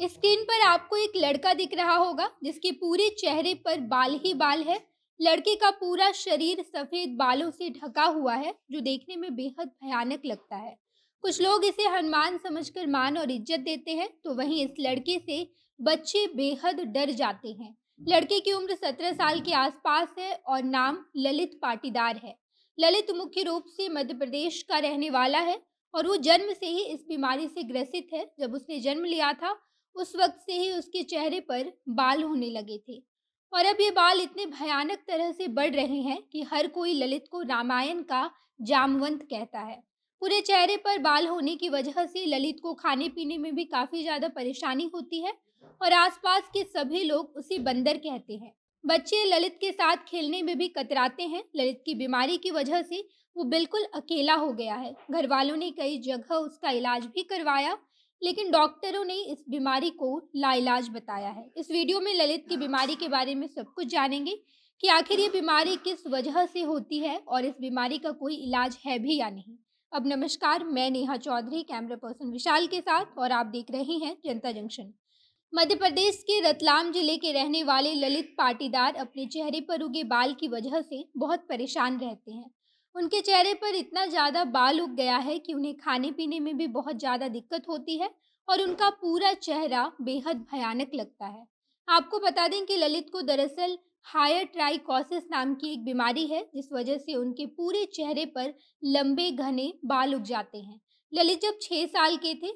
Screen पर आपको एक लड़का दिख रहा होगा जिसके पूरे चेहरे पर बाल ही बाल है। लड़के का पूरा शरीर सफेद बालों से ढका हुआ है जो देखने में बेहद भयानक लगता है। कुछ लोग इसे हनुमान समझकर मान और इज्जत देते हैं, तो वहीं इस लड़के से बच्चे बेहद डर जाते हैं। लड़के की उम्र 17 साल के आसपास है और नाम ललित पाटीदार है। ललित मुख्य रूप से मध्य प्रदेश का रहने वाला है और वो जन्म से ही इस बीमारी से ग्रसित है। जब उसने जन्म लिया था उस वक्त से ही उसके चेहरे पर बाल होने लगे थे और अब ये बाल इतने भयानक तरह से बढ़ रहे हैं कि हर कोई ललित को रामायण का जामवंत कहता है। पूरे चेहरे पर बाल होने की वजह से ललित को खाने पीने में भी काफी ज्यादा परेशानी होती है और आसपास के सभी लोग उसे बंदर कहते हैं। बच्चे ललित के साथ खेलने में भी कतराते हैं। ललित की बीमारी की वजह से वो बिल्कुल अकेला हो गया है। घर वालों ने कई जगह उसका इलाज भी करवाया, लेकिन डॉक्टरों ने इस बीमारी को लाइलाज बताया है। इस वीडियो में ललित की बीमारी के बारे में सब कुछ जानेंगे कि आखिर ये बीमारी किस वजह से होती है और इस बीमारी का कोई इलाज है भी या नहीं। अब नमस्कार, मैं नेहा चौधरी कैमरा पर्सन विशाल के साथ और आप देख रहे हैं जनता जंक्शन। मध्य प्रदेश के रतलाम जिले के रहने वाले ललित पाटीदार अपने चेहरे पर उगे बाल की वजह से बहुत परेशान रहते हैं। उनके चेहरे पर इतना ज़्यादा बाल उग गया है कि उन्हें खाने पीने में भी बहुत ज़्यादा दिक्कत होती है और उनका पूरा चेहरा बेहद भयानक लगता है। आपको बता दें कि ललित को दरअसल हायर ट्राइकोसिस नाम की एक बीमारी है, जिस वजह से उनके पूरे चेहरे पर लंबे घने बाल उग जाते हैं। ललित जब 6 साल के थे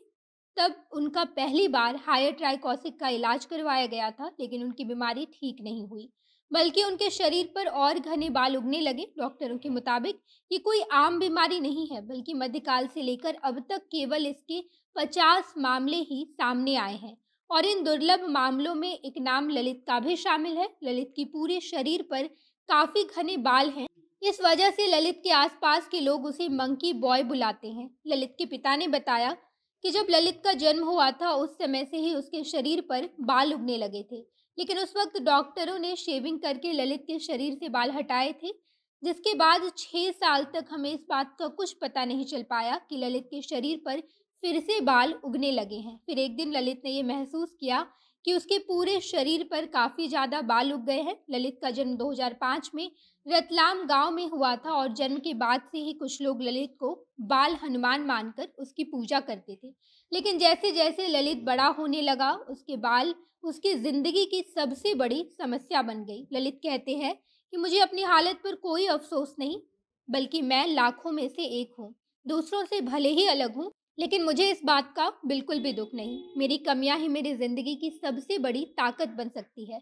तब उनका पहली बार हायर ट्राइकोसिस का इलाज करवाया गया था, लेकिन उनकी बीमारी ठीक नहीं हुई, बल्कि उनके शरीर पर और घने बाल उगने लगे। डॉक्टरों के मुताबिक ये कोई आम बीमारी नहीं है, बल्कि मध्यकाल से लेकर अब तक केवल इसके 50 मामले ही सामने आए हैं और इन दुर्लभ मामलों में एक नाम ललित का भी शामिल है। ललित की पूरे शरीर पर काफी घने बाल हैं। इस वजह से ललित के आसपास के लोग उसे मंकी बॉय बुलाते हैं। ललित के पिता ने बताया कि जब ललित का जन्म हुआ था उस समय से ही उसके शरीर पर बाल उगने लगे थे, लेकिन उस वक्त डॉक्टरों ने शेविंग करके ललित के शरीर से बाल हटाए थे, जिसके बाद 6 साल तक हमें इस बात का कुछ पता नहीं चल पाया कि ललित के शरीर पर फिर से बाल उगने लगे हैं। फिर एक दिन ललित ने ये महसूस किया कि उसके पूरे शरीर पर काफ़ी ज़्यादा बाल उग गए हैं। ललित का जन्म 2005 में रतलाम गांव में हुआ था और जन्म के बाद से ही कुछ लोग ललित को बाल हनुमान मानकर उसकी पूजा करते थे। लेकिन जैसे जैसे ललित बड़ा होने लगा, उसके बाल उसकी जिंदगी की सबसे बड़ी समस्या बन गई। ललित कहते हैं कि मुझे अपनी हालत पर कोई अफसोस नहीं, बल्कि मैं लाखों में से एक हूँ। दूसरों से भले ही अलग हूँ, लेकिन मुझे इस बात का बिल्कुल भी दुख नहीं। मेरी कमियां ही मेरी जिंदगी की सबसे बड़ी ताकत बन सकती है।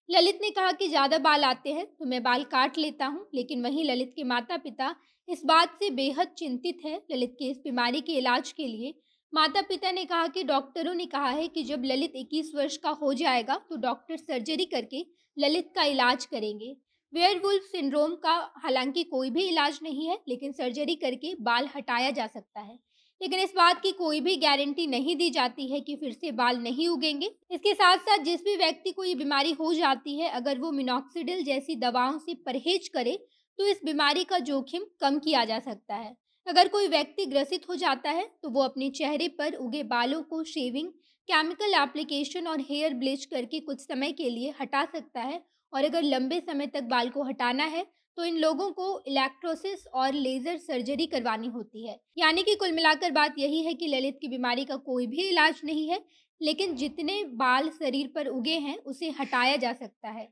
ललित ने कहा कि ज़्यादा बाल आते हैं तो मैं बाल काट लेता हूँ, लेकिन वहीं ललित के माता पिता इस बात से बेहद चिंतित है। ललित के इस बीमारी के इलाज के लिए माता पिता ने कहा कि डॉक्टरों ने कहा है कि जब ललित 21 वर्ष का हो जाएगा तो डॉक्टर सर्जरी करके ललित का इलाज करेंगे। वेयरवुल्फ सिंड्रोम का हालांकि कोई भी इलाज नहीं है, लेकिन सर्जरी करके बाल हटाया जा सकता है। लेकिन इस बात की कोई भी गारंटी नहीं दी जाती है कि फिर से बाल नहीं उगेंगे। इसके साथ साथ जिस भी व्यक्ति को ये बीमारी हो जाती है, अगर वो मिनॉक्सिडिल जैसी दवाओं से परहेज करे तो इस बीमारी का जोखिम कम किया जा सकता है। अगर कोई व्यक्ति ग्रसित हो जाता है तो वो अपने चेहरे पर उगे बालों को शेविंग, केमिकल एप्लीकेशन और हेयर ब्लीच करके कुछ समय के लिए हटा सकता है और अगर लंबे समय तक बाल को हटाना है तो इन लोगों को इलेक्ट्रोसिस और लेजर सर्जरी करवानी होती है। यानी कि कुल मिलाकर बात यही है कि ललित की बीमारी का कोई भी इलाज नहीं है, लेकिन जितने बाल शरीर पर उगे हैं उसे हटाया जा सकता है।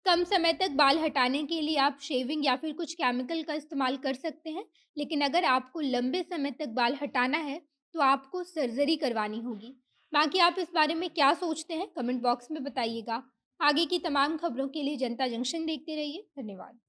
कम समय तक बाल हटाने के लिए आप शेविंग या फिर कुछ केमिकल का इस्तेमाल कर सकते हैं, लेकिन अगर आपको लंबे समय तक बाल हटाना है तो आपको सर्जरी करवानी होगी। बाकी आप इस बारे में क्या सोचते हैं कमेंट बॉक्स में बताइएगा। आगे की तमाम खबरों के लिए जनता जंक्शन देखते रहिए। धन्यवाद।